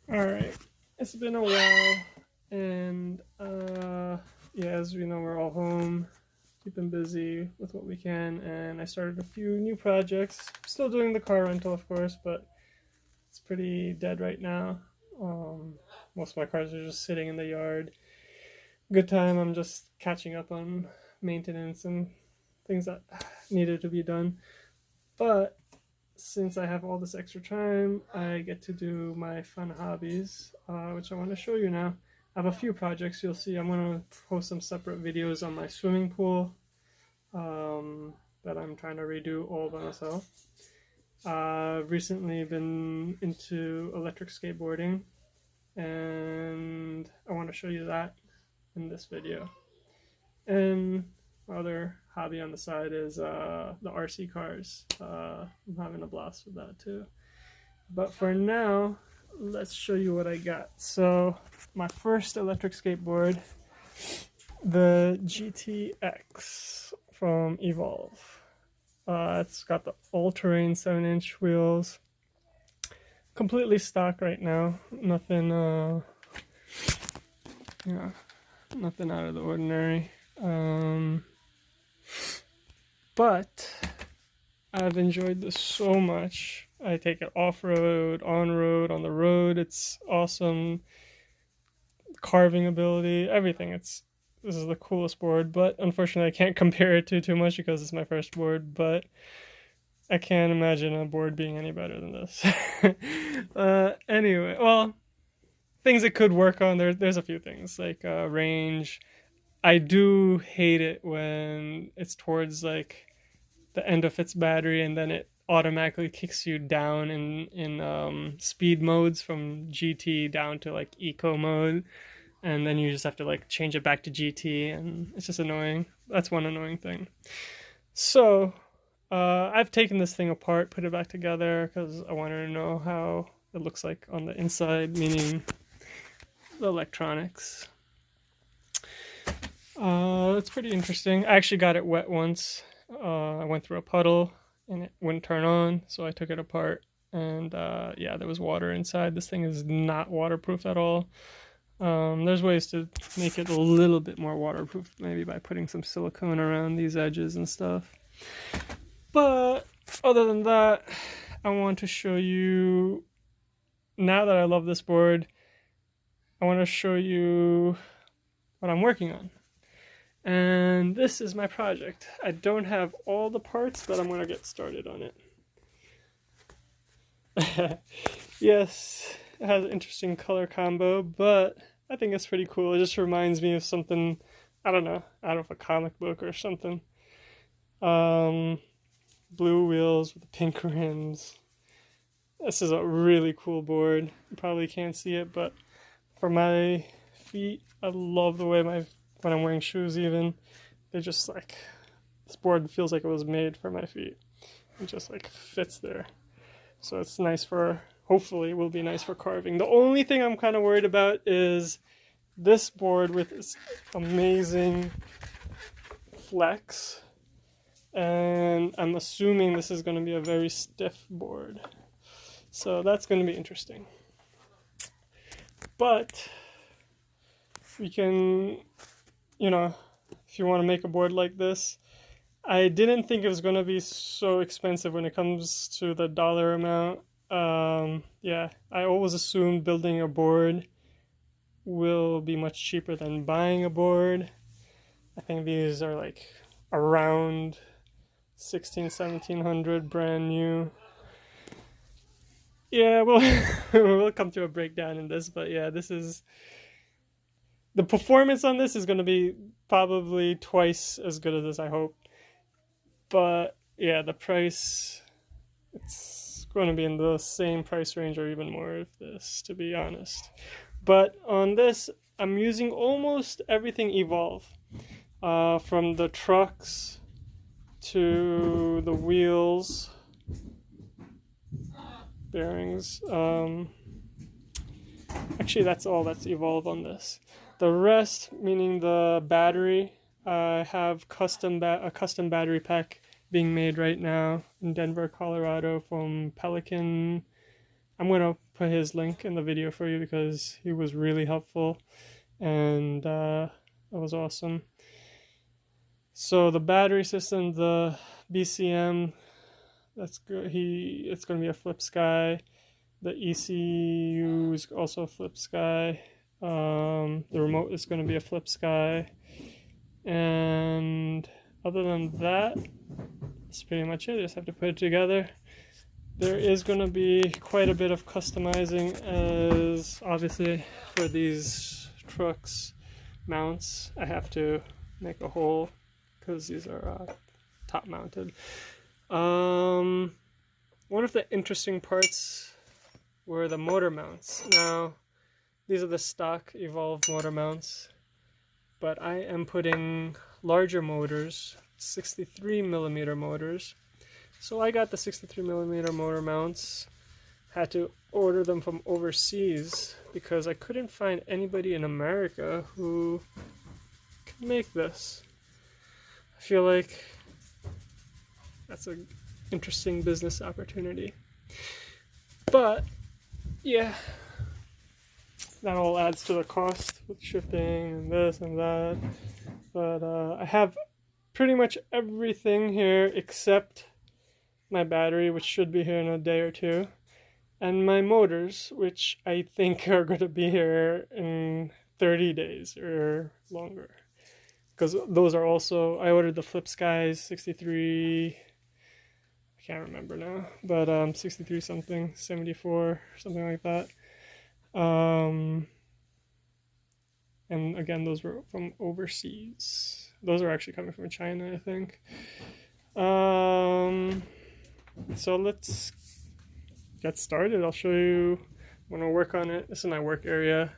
Alright, it's been a while, and yeah, as we know, we're all home, keeping busy with what we can, and I started a few new projects. Still doing the car rental, of course, but it's pretty dead right now. Um, Most of my cars are just sitting in the yard. Good time, I'm just catching up on maintenance and things that needed to be done. But since I have all this extra time, I get to do my fun hobbies, which I want to show you now. I have a few projects you'll see. I'm going to post some separate videos on my swimming pool that I'm trying to redo all by myself. Recently been into electric skateboarding, and I want to show you that in this video. And my other hobby on the side is the RC cars. I'm having a blast with that too. But for now, let's show you what I got. So my first electric skateboard, the GTX from Evolve. It's got the all-terrain 7-inch wheels. Completely stock right now. Nothing, yeah, nothing out of the ordinary. But I've enjoyed this so much. I take it off-road, on-road, on the road. It's awesome. Carving ability, everything. This is the coolest board, but unfortunately I can't compare it to too much because it's my first board, but I can't imagine a board being any better than this. Anyway, well, things it could work on, there's a few things, like range. I do hate it when it's towards like the end of its battery and then it automatically kicks you down in speed modes from GT down to like eco mode, and then you just have to like change it back to GT, and it's just annoying. That's one annoying thing. So I've taken this thing apart, put it back together because I wanted to know how it looks like on the inside, meaning the electronics. It's pretty interesting. I actually got it wet once. I went through a puddle and it wouldn't turn on, so I took it apart. And yeah, there was water inside. This thing is not waterproof at all. There's ways to make it a little bit more waterproof, maybe by putting some silicone around these edges and stuff. But other than that, I want to show you, now that I love this board, I want to show you what I'm working on. And this is my project. I don't have all the parts, but I'm going to get started on it. Yes, it has an interesting color combo, but I think it's pretty cool. It just reminds me of something, I don't know, out of a comic book or something. Blue wheels with pink rims. This is a really cool board. You probably can't see it, but for my feet, I love the way when I'm wearing shoes even, they just like, this board feels like it was made for my feet. It just like fits there. So it's nice for, hopefully it will be nice for carving. The only thing I'm kind of worried about is this board with its amazing flex. And I'm assuming this is going to be a very stiff board. So that's going to be interesting. But we can, you know, if you want to make a board like this, I didn't think it was going to be so expensive when it comes to the dollar amount. Yeah, I always assumed building a board will be much cheaper than buying a board. I think these are like around 1700 brand new. Yeah, well, we'll come to a breakdown in this, but yeah, this is, the performance on this is going to be probably twice as good as this, I hope. But yeah, the price, it's going to be in the same price range or even more of this, to be honest. But on this, I'm using almost everything Evolve, from the trucks to the wheels, bearings. Actually, that's all that's Evolve on this. The rest, meaning the battery, I have a custom battery pack being made right now in Denver, Colorado from Pelican. I'm going to put his link in the video for you because he was really helpful, and that was awesome. So the battery system, the BCM, that's good. It's going to be a flip sky. The ECU is also a flip sky. The remote is going to be a flip sky. And other than that, that's pretty much it. I just have to put it together. There is going to be quite a bit of customizing, as obviously for these trucks mounts, I have to make a hole because these are top mounted. One of the interesting parts were the motor mounts. Now, these are the stock Evolve motor mounts, but I am putting larger motors, 63 millimeter motors. So I got the 63 millimeter motor mounts, had to order them from overseas because I couldn't find anybody in America who could make this. I feel like that's an interesting business opportunity. But yeah, that all adds to the cost with shipping and this and that. But I have pretty much everything here except my battery, which should be here in a day or two, and my motors, which I think are going to be here in 30 days or longer. Because those are also, I ordered the Flip Skies 63, I can't remember now, but 63 something, 74, something like that. And again, those were from overseas. Those are actually coming from China, I think. So let's get started. I'll show you when I work on it. This is my work area.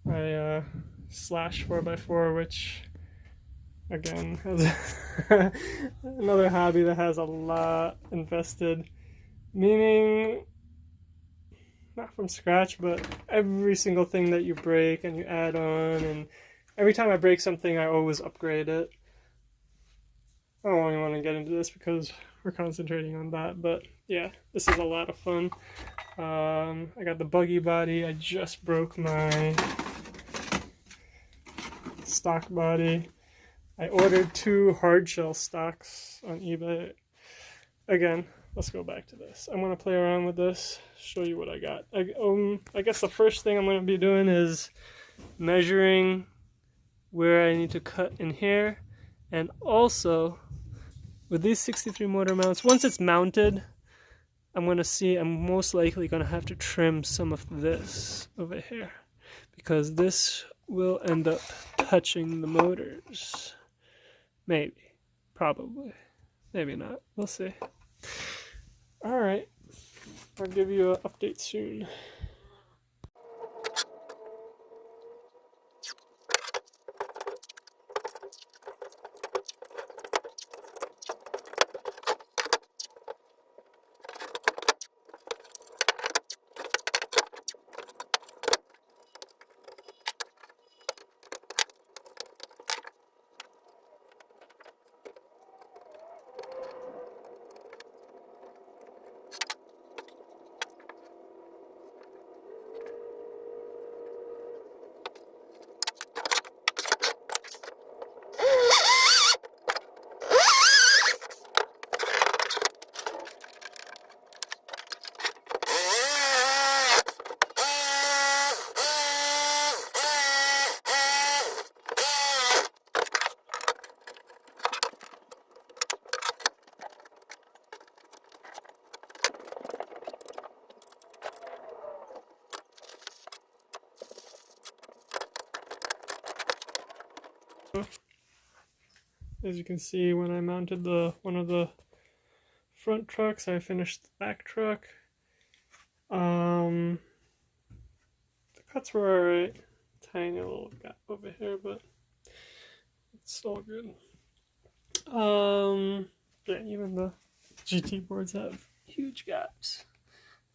My slash 4x4, which again has another hobby that has a lot invested, meaning not from scratch, but every single thing that you break and you add on, and every time I break something I always upgrade it. I don't really want to get into this because we're concentrating on that, but yeah, this is a lot of fun. I got the buggy body. I just broke my stock body. I ordered 2 hard shell stocks on eBay. Again, let's go back to this. I'm going to play around with this, show you what I got. I guess the first thing I'm going to be doing is measuring where I need to cut in here, and also with these 63 motor mounts, once it's mounted, I'm most likely going to have to trim some of this over here, because this will end up touching the motors. Maybe. Probably. Maybe not. We'll see. Alright. I'll give you an update soon. As you can see, when I mounted one of the front trucks, I finished the back truck. The cuts were alright. Tiny little gap over here, but it's all good. Yeah, even the GT boards have huge gaps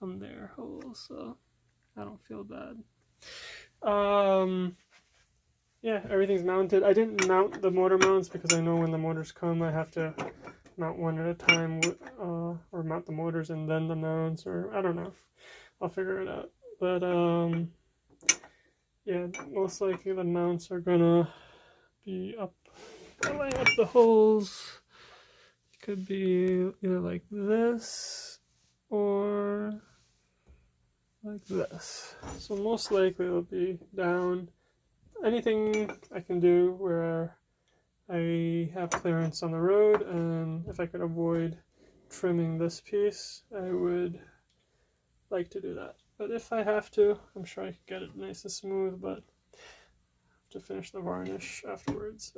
on their holes, so I don't feel bad. Yeah, everything's mounted. I didn't mount the motor mounts because I know when the motors come I have to mount one at a time, or mount the motors and then the mounts, or I don't know. I'll figure it out. But yeah, most likely the mounts are gonna be up, filling up the holes. It could be either like this or like this. So most likely it'll be down. Anything I can do where I have clearance on the road, and if I could avoid trimming this piece, I would like to do that. But if I have to, I'm sure I could get it nice and smooth, but I have to finish the varnish afterwards.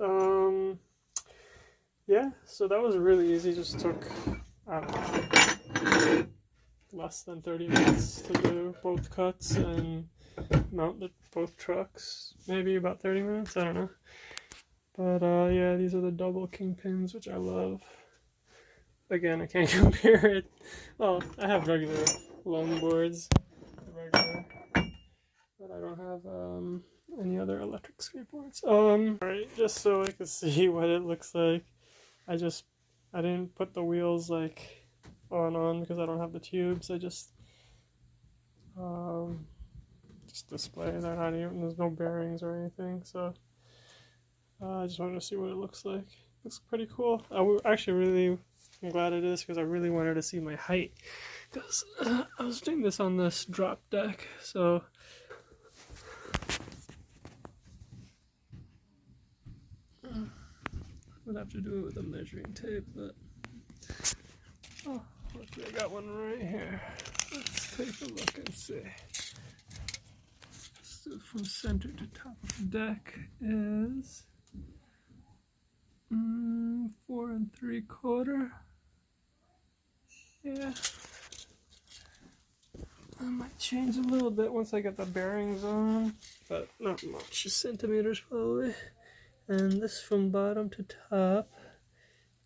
Yeah, so that was really easy. Just took, I don't know, less than 30 minutes to do both cuts and mount both trucks. Maybe about 30 minutes, I don't know. But yeah, these are the double kingpins, which I love. Again, I can't compare it. Well, I have regular longboards, regular, but I don't have any other electric skateboards. Alright, just so I can see what it looks like. I didn't put the wheels like on because I don't have the tubes. I just display. They're not even, there's no bearings or anything, so I just wanted to see what it looks like. Looks pretty cool. I'm glad it is because I really wanted to see my height, because I was doing this on this drop deck, so would have to do it with a measuring tape, but oh, luckily I got one right here. Let's take a look and see. So from center to top of the deck is 4 3/4. Yeah, I might change a little bit once I get the bearings on, but not much, just centimeters probably. And this from bottom to top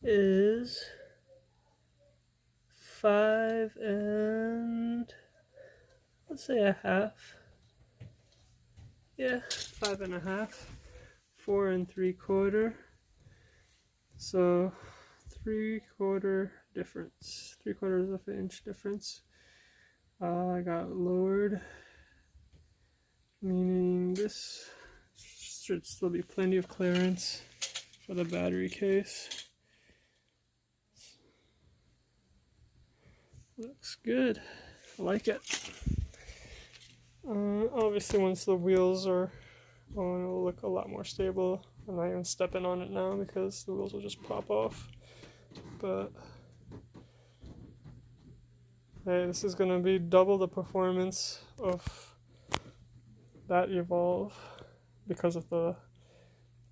is 5 and let's say a half. Yeah, 5 1/2, 4 3/4. So 3/4 difference, 3/4 of an inch difference. I got lowered, meaning this should still be plenty of clearance for the battery case. Looks good. I like it. Obviously once the wheels are on, it'll look a lot more stable. I'm not even stepping on it now because the wheels will just pop off. But hey, this is going to be double the performance of that Evolve because of the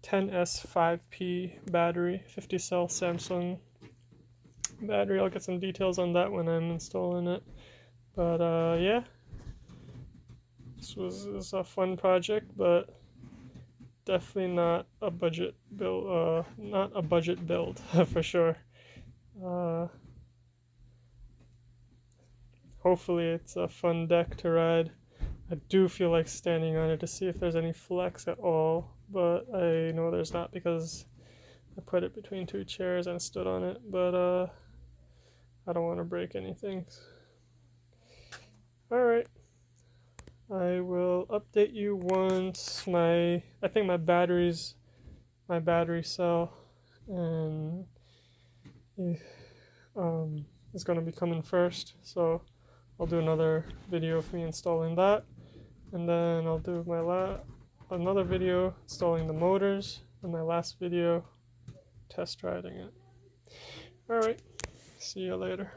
10S 5P battery, 50 cell Samsung battery. I'll get some details on that when I'm installing it. But yeah, this was a fun project, but definitely not a budget build. Not a budget build for sure. Hopefully it's a fun deck to ride. I do feel like standing on it to see if there's any flex at all, but I know there's not because I put it between two chairs and stood on it, but I don't want to break anything. Alright, I will update you once my battery cell and is going to be coming first, so I'll do another video of me installing that, and then I'll do another video installing the motors, and my last video test riding it. Alright, see you later.